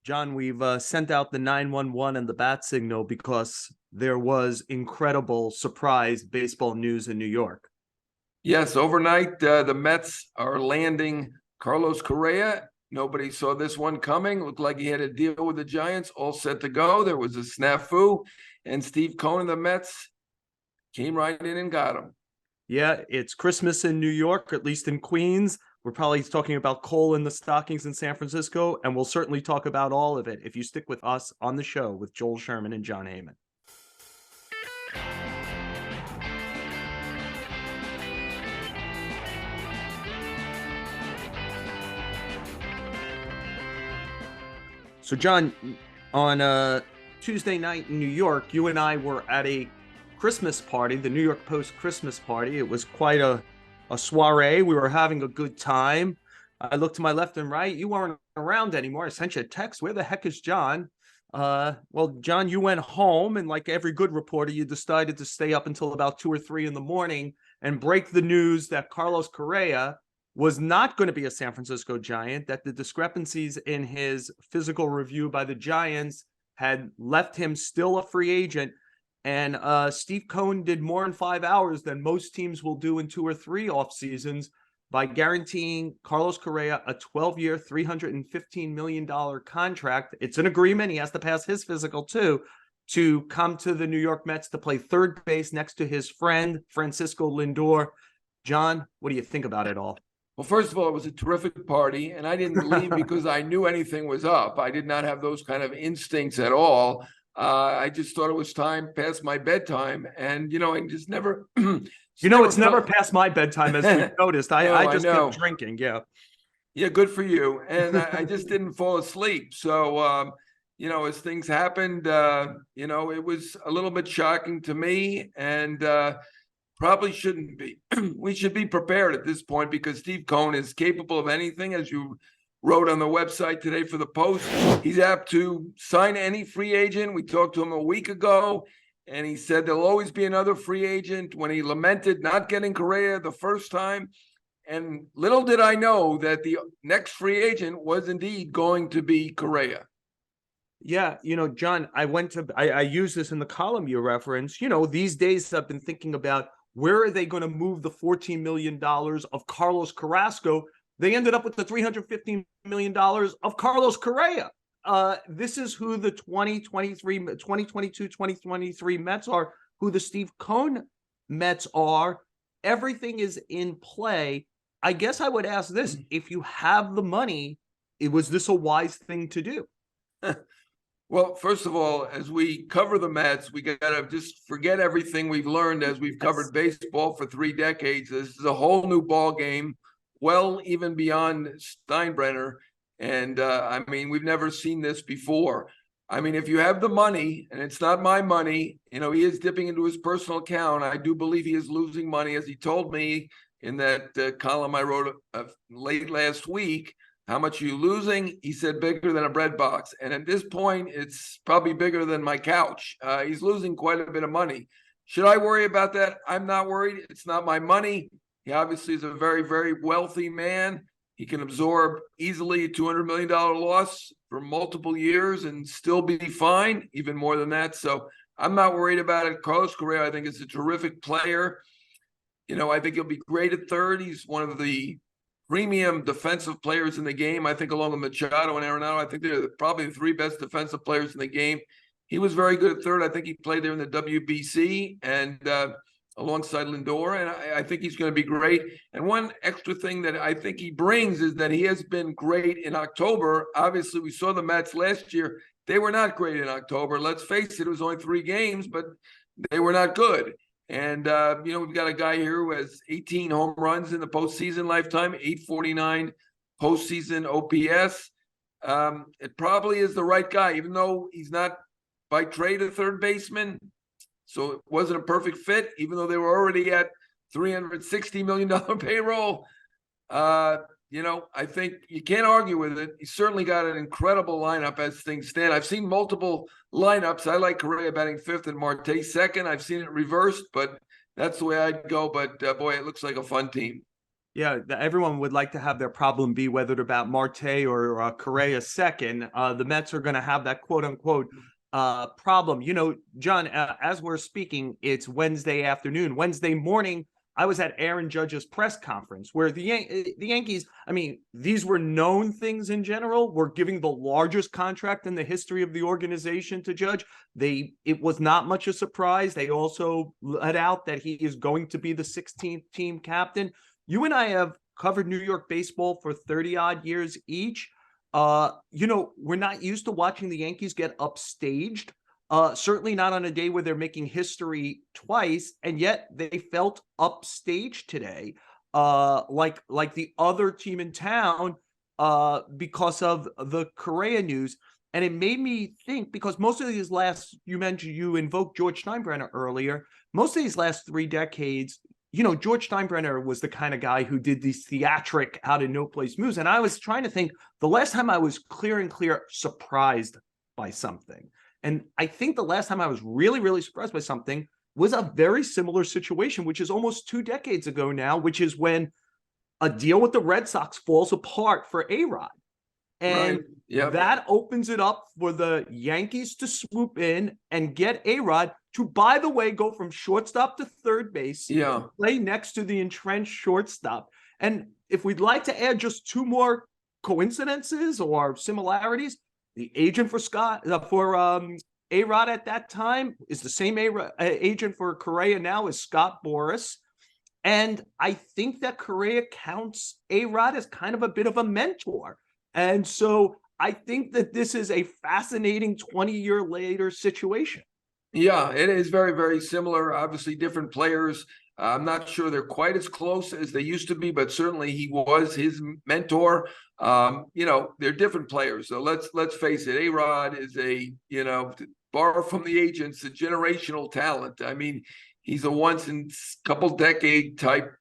John, we've sent out the 911 and the bat signal because there was incredible surprise baseball news in New York. Yes, overnight, the Mets are landing Carlos Correa. Nobody saw this one coming. Looked like he had a deal with the Giants, all set to go. There was a snafu, and Steve Cohen and the Mets came right in and got him. Yeah, it's Christmas in New York, at least in Queens. We're probably talking about coal in the stockings in San Francisco, and we'll certainly talk about all of it if you stick with us on the show with Joel Sherman and John Heyman. So, John, on Tuesday night in New York, you and I were at a Christmas party, the New York Post Christmas party. It was quite a soiree. We were having a good time. I looked to my left and right. You weren't around anymore. I sent you a text. Where the heck is John? Well, John, you went home, and like every good reporter, you decided to stay up until about 2 or 3 in the morning and break the news that Carlos Correa was not going to be a San Francisco Giant, that the discrepancies in his physical review by the Giants had left him still a free agent. And Steve Cohen did more in 5 hours than most teams will do in 2 or 3 off seasons by guaranteeing Carlos Correa a 12-year, $315 million contract. It's an agreement. He has to pass his physical too, to come to the New York Mets to play third base next to his friend, Francisco Lindor. John, what do you think about it all? Well, first of all, it was a terrific party, and I didn't leave because I knew anything was up. I did not have those kind of instincts at all. I just thought it was time past my bedtime, and I just never. It's never past my bedtime, as we've noticed. I just kept drinking. Yeah, good for you. And I just didn't fall asleep. So, as things happened, it was a little bit shocking to me, and probably shouldn't be. We should be prepared at this point because Steve Cohen is capable of anything, as you wrote on the website today for the Post. He's apt to sign any free agent. We talked to him a week ago, and he said there'll always be another free agent when he lamented not getting Correa the first time. And little did I know that the next free agent was indeed going to be Correa. Yeah, John, I use this in the column you reference. These days I've been thinking about where are they going to move the $14 million of Carlos Carrasco? They ended up with the $315 million of Carlos Correa. This is who the 2022-2023 Mets are, who the Steve Cohen Mets are. Everything is in play. I guess I would ask this: if you have the money, was this a wise thing to do? Well, first of all, as we cover the Mets, we got to just forget everything we've learned as we've covered baseball for 3 decades. This is a whole new ball game, well, even beyond Steinbrenner. And we've never seen this before. If you have the money, and it's not my money, he is dipping into his personal account. I do believe he is losing money, as he told me in that column I wrote late last week. How much are you losing? He said bigger than a bread box. And at this point, it's probably bigger than my couch. He's losing quite a bit of money. Should I worry about that? I'm not worried. It's not my money. He obviously is a very, very wealthy man. He can absorb easily a $200 million loss for multiple years and still be fine, even more than that. So I'm not worried about it. Carlos Correa, I think, is a terrific player. I think he'll be great at third. He's one of the premium defensive players in the game. I think along with Machado and Arenado, I think they're probably the 3 best defensive players in the game. He was very good at third. I think he played there in the WBC and alongside Lindor, and I think he's going to be great. And one extra thing that I think he brings is that he has been great in October. Obviously, we saw the Mets last year. They were not great in October. Let's face it, it was only 3 games, but they were not good. And, we've got a guy here who has 18 home runs in the postseason lifetime, 849 postseason OPS. It probably is the right guy, even though he's not by trade a third baseman. So it wasn't a perfect fit, even though they were already at $360 million payroll. I think you can't argue with it. He certainly got an incredible lineup as things stand. I've seen multiple lineups. I like Correa batting 5th and Marte 2nd. I've seen it reversed, but that's the way I'd go. But boy, it looks like a fun team. Yeah, everyone would like to have their problem be whether about Marte or Correa second. The Mets are going to have that quote unquote problem. You know, John, as we're speaking, it's Wednesday afternoon. Wednesday morning, I was at Aaron Judge's press conference where the Yankees, I mean, these were known things in general. Were giving the largest contract in the history of the organization to Judge. It was not much a surprise. They also let out that he is going to be the 16th team captain. You and I have covered New York baseball for 30 odd years each. You know, we're not used to watching the Yankees get upstaged. Certainly not on a day where they're making history twice, and yet they felt upstaged today, like the other team in town, because of the Correa news. And it made me think, because most of these last, you mentioned, you invoked George Steinbrenner earlier. Most of these last 3 decades, you know, George Steinbrenner was the kind of guy who did these theatric out of no place moves. And I was trying to think the last time I was clear surprised by something. And I think the last time I was really, really surprised by something was a very similar situation, which is almost 2 decades ago now, which is when a deal with the Red Sox falls apart for A-Rod. And Right. Yep. that opens it up for the Yankees to swoop in and get A-Rod to, by the way, go from shortstop to third base, Yeah. play next to the entrenched shortstop. And if we'd like to add just 2 more coincidences or similarities, the agent for A-Rod at that time is the same agent for Correa now as Scott Boras. And I think that Correa counts A-Rod as kind of a bit of a mentor. And so I think that this is a fascinating 20-year later situation. Yeah, it is very, very similar. Obviously, different players. I'm not sure they're quite as close as they used to be, but certainly he was his mentor. You know, they're different players. So let's face it. A-Rod is borrow from the agents, a generational talent. I mean, he's a once in couple decade type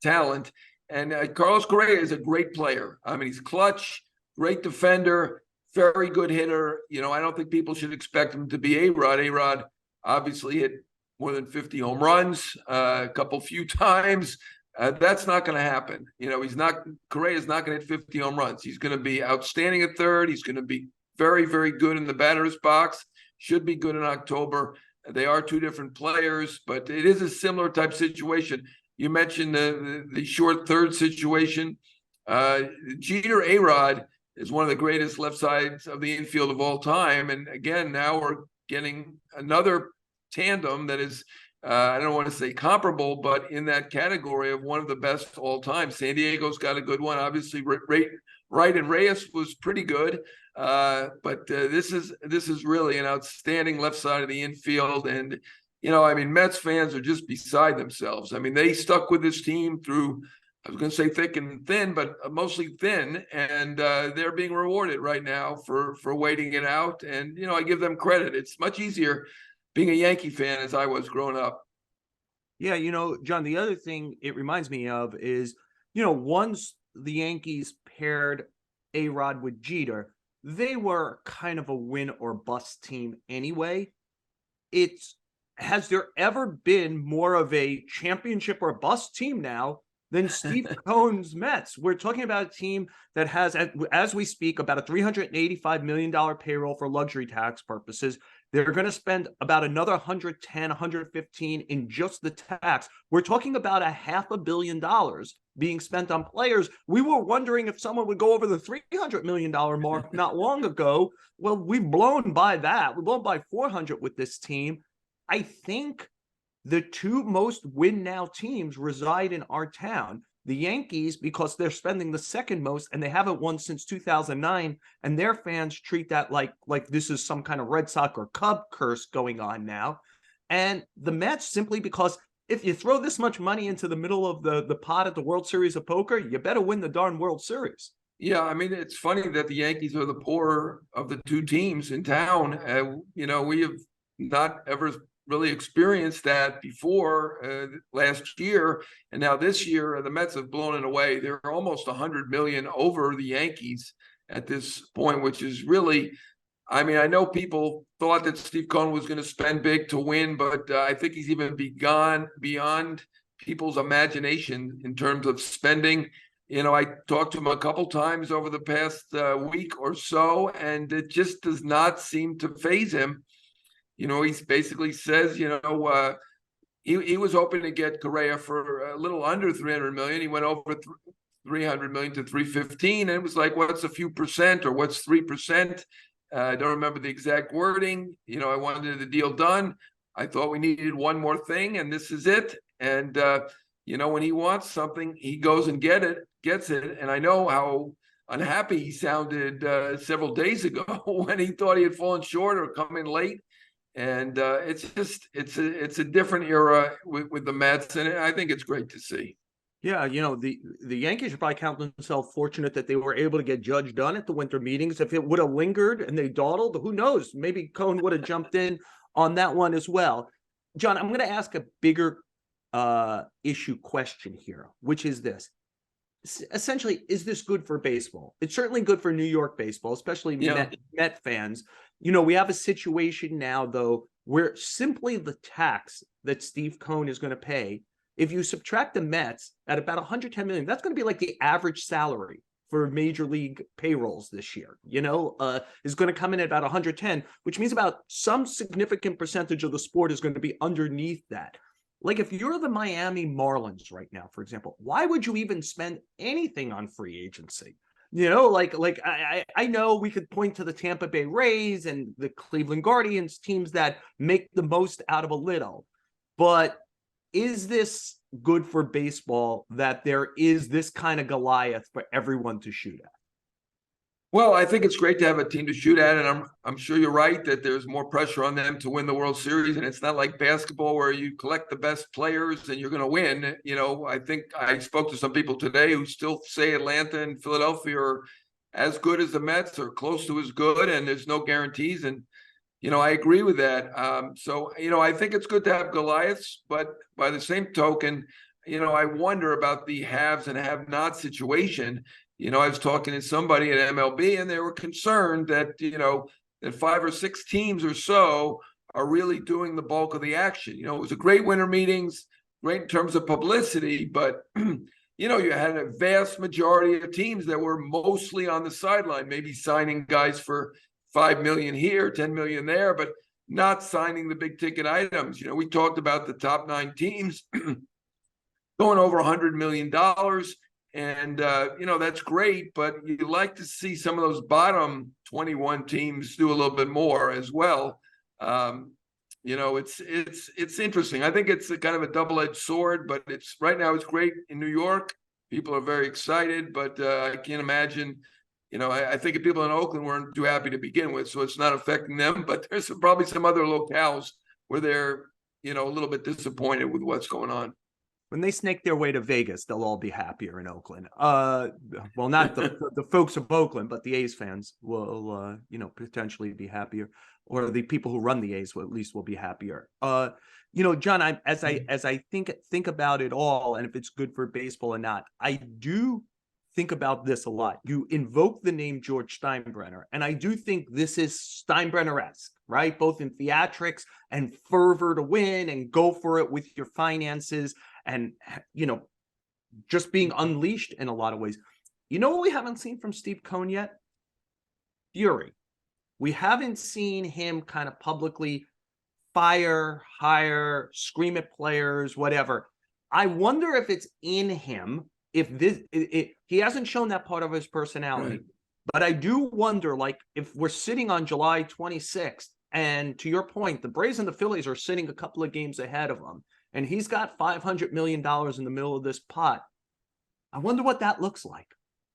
talent. And Carlos Correa is a great player. I mean, he's clutch, great defender, very good hitter. You know, I don't think people should expect him to be A-Rod. A-Rod obviously hit more than 50 home runs a few times. That's not going to happen. You know, Correa's not going to hit 50 home runs. He's going to be outstanding at third. He's going to be very, very good in the batter's box. Should be good in October. They are 2 different players, but it is a similar type situation. You mentioned the short third situation. Jeter A-Rod is one of the greatest left sides of the infield of all time. And again, now we're getting another tandem that is, I don't want to say comparable, but in that category of one of the best all time. San Diego's got a good one. Obviously, Wright and Reyes was pretty good. But this is really an outstanding left side of the infield. And, you know, I mean, Mets fans are just beside themselves. I mean, they stuck with this team through, I was going to say thick and thin, but mostly thin. And they're being rewarded right now for waiting it out. And, you know, I give them credit. It's much easier being a Yankee fan as I was growing up. Yeah, you know, John, the other thing it reminds me of is, you know, once the Yankees paired A-Rod with Jeter, they were kind of a win or bust team anyway. Has there ever been more of a championship or bust team now than Steve Cohen's Mets? We're talking about a team that has, as we speak, about a $385 million payroll for luxury tax purposes. They're going to spend about another 110, 115 in just the tax. We're talking about a $500 million being spent on players. We were wondering if someone would go over the $300 million mark not long ago. Well, we've blown by that. We've blown by 400 with this team. I think the 2 most win now teams reside in our town. The Yankees, because they're spending the second most and they haven't won since 2009, and their fans treat that like this is some kind of Red Sox or Cub curse going on now. And the Mets, simply because if you throw this much money into the middle of the pot at the World Series of Poker, you better win the darn World Series. Yeah, I mean, it's funny that the Yankees are the poorer of the 2 teams in town. You know, we have not ever really experienced that before last year, and now this year the Mets have blown it away. They're almost 100 million over the Yankees at this point, which is really, I mean, I know people thought that Steve Cohen was going to spend big to win, but I think he's even beyond people's imagination in terms of spending. I talked to him a couple times over the past week or so, and it just does not seem to faze him. He basically says, he was hoping to get Correa for a little under 300 million. He went over 300 million to 315, and it was like, what's a few percent, or what's 3%? I don't remember the exact wording. I wanted the deal done. I thought we needed one more thing, and this is it. And when he wants something, he goes and gets it. And I know how unhappy he sounded several days ago when he thought he had fallen short or come in late. And it's a different era with the Mets, and I think it's great to see. Yeah, the Yankees should probably count themselves fortunate that they were able to get Judge done at the winter meetings. If it would have lingered and they dawdled, who knows? Maybe Cohen would have jumped in on that one as well. John, I'm going to ask a bigger issue question here, which is this. Essentially, is this good for baseball? It's certainly good for New York baseball, especially Met fans. We have a situation now, though, where simply the tax that Steve Cohen is going to pay, if you subtract the Mets at about 110 million, that's going to be like the average salary for major league payrolls this year, is going to come in at about 110, which means about some significant percentage of the sport is going to be underneath that. Like, if you're the Miami Marlins right now, for example, why would you even spend anything on free agency? I know we could point to the Tampa Bay Rays and the Cleveland Guardians, teams that make the most out of a little, but is this good for baseball that there is this kind of Goliath for everyone to shoot at? Well, I think it's great to have a team to shoot at, and I'm sure you're right that there's more pressure on them to win the World Series, and it's not like basketball where you collect the best players and you're going to win. I think I spoke to some people today who still say Atlanta and Philadelphia are as good as the Mets or close to as good, and there's no guarantees. And I agree with that. I think it's good to have Goliaths, but by the same token, I wonder about the haves and have-not situation. I was talking to somebody at MLB, and they were concerned that, that 5 or 6 teams or so are really doing the bulk of the action. It was a great winter meetings, great in terms of publicity, but, you had a vast majority of teams that were mostly on the sideline, maybe signing guys for 5 million here, 10 million there, but not signing the big ticket items. We talked about the top 9 teams going over $100 million. And, that's great, but you'd like to see some of those bottom 21 teams do a little bit more as well. It's interesting. I think it's a kind of a double-edged sword, but right now it's great in New York. People are very excited, but I can't imagine, I think if people in Oakland weren't too happy to begin with, so it's not affecting them, but there's probably some other locales where they're, a little bit disappointed with what's going on. When they snake their way to Vegas, they'll all be happier in Oakland. Well, not the folks of Oakland, but the A's fans will, potentially be happier, or the people who run the A's will, at least will be happier. John, as I think about it all, and if it's good for baseball or not, I do think about this a lot. You invoke the name George Steinbrenner, and I do think this is Steinbrenner-esque, right? Both in theatrics and fervor to win and go for it with your finances. And, just being unleashed in a lot of ways. What we haven't seen from Steve Cohen yet? Fury. We haven't seen him kind of publicly fire, hire, scream at players, whatever. I wonder if it's in him, he hasn't shown that part of his personality. Right. But I do wonder, if we're sitting on July 26th, and to your point, the Braves and the Phillies are sitting a couple of games ahead of him, and he's got $500 million in the middle of this pot. I wonder what that looks like.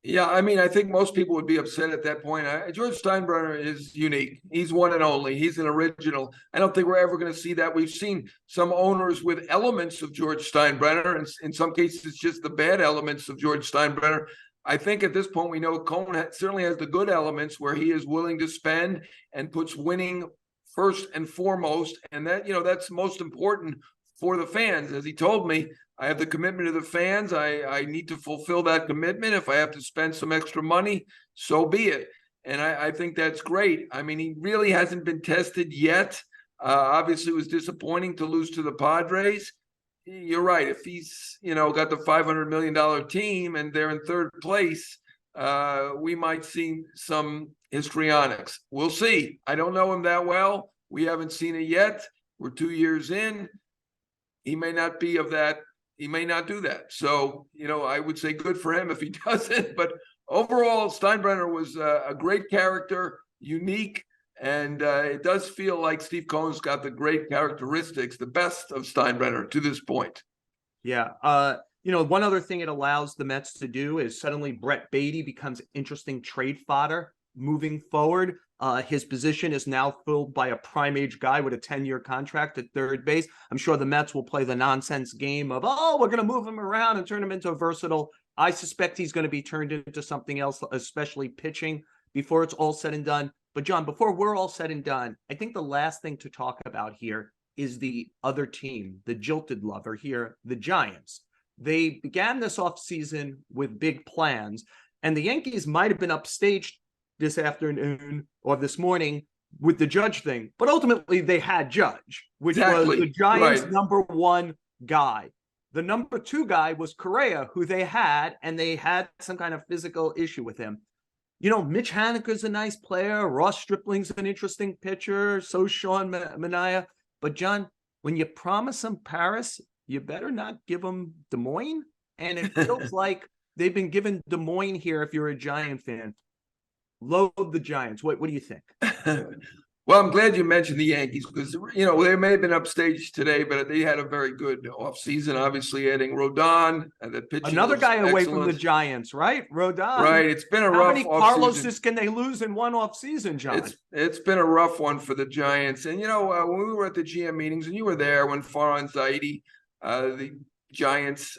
Yeah, I think most people would be upset at that point. George Steinbrenner is unique. He's one and only. He's an original. I don't think we're ever going to see that. We've seen some owners with elements of George Steinbrenner, and in some cases, just the bad elements of George Steinbrenner. I think at this point, we know Cohen certainly has the good elements where he is willing to spend and puts winning first and foremost. And that, that's most important for the fans. As he told me, I have the commitment of the fans. I need to fulfill that commitment. If I have to spend some extra money, so be it. And I think that's great. He really hasn't been tested yet. Obviously, it was disappointing to lose to the Padres. you're right. If he's, got the $500 million team and they're in third place, we might see some histrionics. We'll see. I don't know him that well. We haven't seen it yet. We're 2 years in. He may not be of that. He may not do that. So, I would say good for him if he doesn't. But overall, Steinbrenner was a great character, unique. And it does feel like Steve Cohen's got the great characteristics, the best of Steinbrenner to this point. Yeah. One other thing it allows the Mets to do is suddenly Brett Beatty becomes interesting trade fodder moving forward. His position is now filled by a prime age guy with a 10-year contract at third base. I'm sure the Mets will play the nonsense game of, we're going to move him around and turn him into a versatile. I suspect he's going to be turned into something else, especially pitching, before it's all said and done. But John, before we're all said and done, I think the last thing to talk about here is the other team, the jilted lover here, the Giants. They began this offseason with big plans, and the Yankees might have been upstaged this afternoon or this morning with the Judge thing, but ultimately they had Judge, which was the Giants' number one guy. The number two guy was Correa, who they had, and they had some kind of physical issue with him. Mitch Haniger's a nice player. Ross Stripling's an interesting pitcher. So Sean Manaea. But John, when you promise them Paris, you better not give them Des Moines. And it feels like they've been given Des Moines here if you're a Giant fan. Load the Giants. What do you think? Well, I'm glad you mentioned the Yankees because, they may have been upstaged today, but they had a very good offseason, obviously adding Rodon. That pitching another guy away excellent. from the Giants, right? Rodon. Right. It's been a rough How many Carloses can they lose in one offseason, John? It's been a rough one for the Giants. And, when we were at the GM meetings, and you were there when Farhan Zaidi, the Giants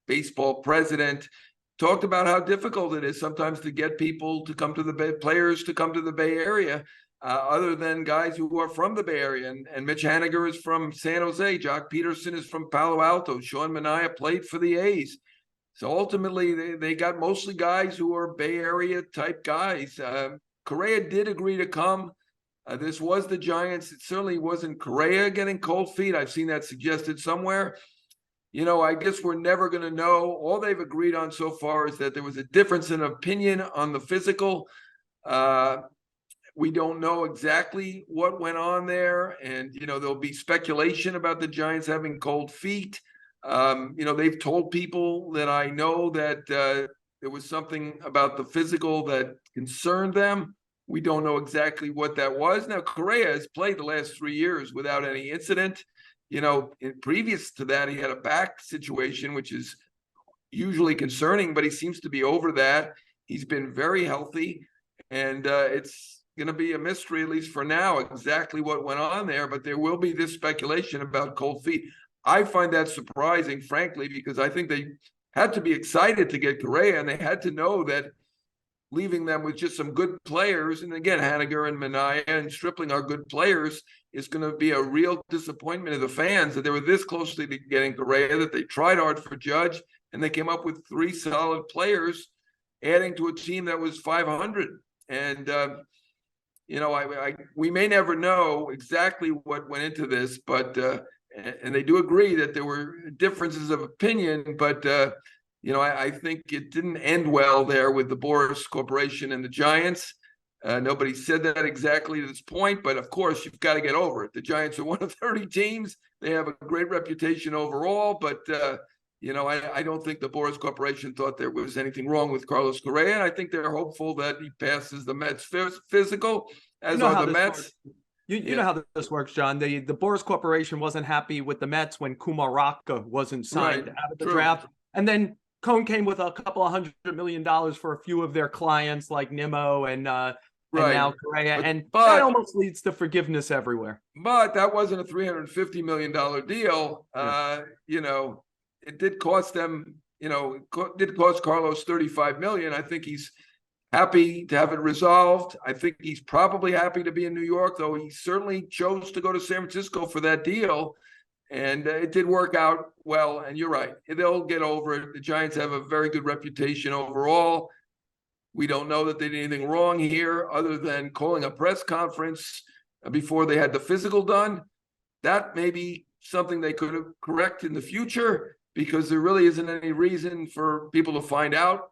baseball president, talked about how difficult it is sometimes to get people to come to players to come to the Bay Area. Other than guys who are from the Bay Area. And Mitch Haniger is from San Jose. Jock Peterson is from Palo Alto. Sean Manaea played for the A's. So ultimately, they got mostly guys who are Bay Area type guys. Correa did agree to come. This was the Giants. It certainly wasn't Correa getting cold feet. I've seen that suggested somewhere. I guess we're never going to know. All they've agreed on so far is that there was a difference in opinion on the physical. We don't know exactly what went on there. And, there'll be speculation about the Giants having cold feet. They've told people that I know that there was something about the physical that concerned them. We don't know exactly what that was. Now, Correa has played the last 3 years without any incident. Previous to that, he had a back situation, which is usually concerning, but he seems to be over that. He's been very healthy, and it's going to be a mystery, at least for now, exactly what went on there. But there will be this speculation about cold feet. I find that surprising, frankly, because I think they had to be excited to get Correa, and they had to know that leaving them with just some good players, and again, Haniger and Manaea and Stripling are good players, is going to be a real disappointment of the fans that they were this close to getting Correa, that they tried hard for Judge, and they came up with 3 solid players, adding to a team that was 500. And, we may never know exactly what went into this, but and they do agree that there were differences of opinion, but I think it didn't end well there with the Boris Corporation and the Giants. Nobody said that exactly to this point, but of course you've got to get over it. The Giants are one of 30 teams. They have a great reputation overall, but I don't think the Boris Corporation thought there was anything wrong with Carlos Correa. And I think they're hopeful that he passes the Mets physical, as are the Mets. You know how this works, John. The Boris Corporation wasn't happy with the Mets when Kumar Rocker wasn't signed out of the draft. And then Cohen came with a couple of $100 million for a few of their clients like Nimmo and now Correa. But that almost leads to forgiveness everywhere. But that wasn't a $350 million deal. It did cost them, it did cost Carlos $35 million. I think he's happy to have it resolved. I think he's probably happy to be in New York, though he certainly chose to go to San Francisco for that deal. And it did work out well. And you're right. They'll get over it. The Giants have a very good reputation overall. We don't know that they did anything wrong here other than calling a press conference before they had the physical done. That maybe something they could correct in the future, because there really isn't any reason for people to find out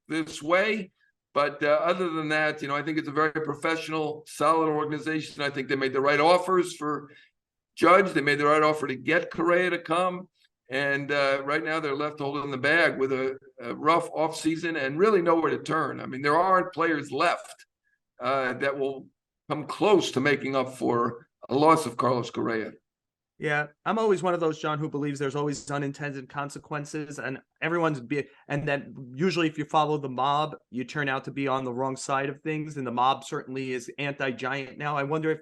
this way. But other than that, I think it's a very professional, solid organization. I think they made the right offers for Judge. They made the right offer to get Correa to come. And right now they're left holding the bag with a rough offseason and really nowhere to turn. I mean, there aren't players left that will come close to making up for a loss of Carlos Correa. Yeah, I'm always one of those, John, who believes there's always unintended consequences, and and that usually if you follow the mob, you turn out to be on the wrong side of things, and the mob certainly is anti-Giant now. I wonder if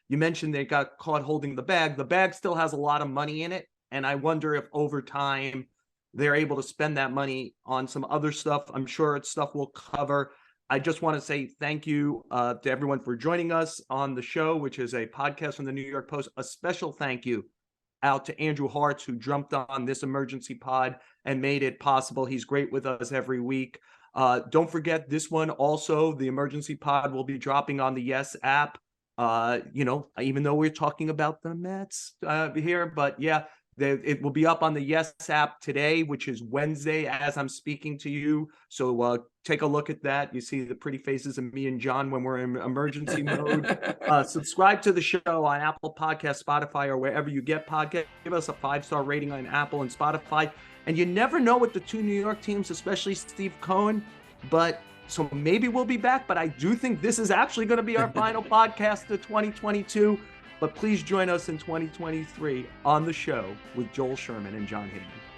you mentioned they got caught holding the bag. The bag still has a lot of money in it, and I wonder if over time they're able to spend that money on some other stuff. I'm sure it's stuff we'll cover. I just want to say thank you to everyone for joining us on the show, which is a podcast from the New York Post. A special thank you out to Andrew Hartz, who jumped on this emergency pod and made it possible. He's great with us every week. Don't forget this one also, the emergency pod will be dropping on the Yes app. Even though we're talking about the Mets here, but yeah, it will be up on the Yes app today, which is Wednesday as I'm speaking to you. So take a look at that. You see the pretty faces of me and John when we're in emergency mode. Subscribe to the show on Apple Podcasts, Spotify, or wherever you get podcasts. Give us a 5-star rating on Apple and Spotify. And you never know with the two New York teams, especially Steve Cohen. So maybe we'll be back. But I do think this is actually going to be our final podcast of 2022. But please join us in 2023 on the show with Joel Sherman and John Heyman.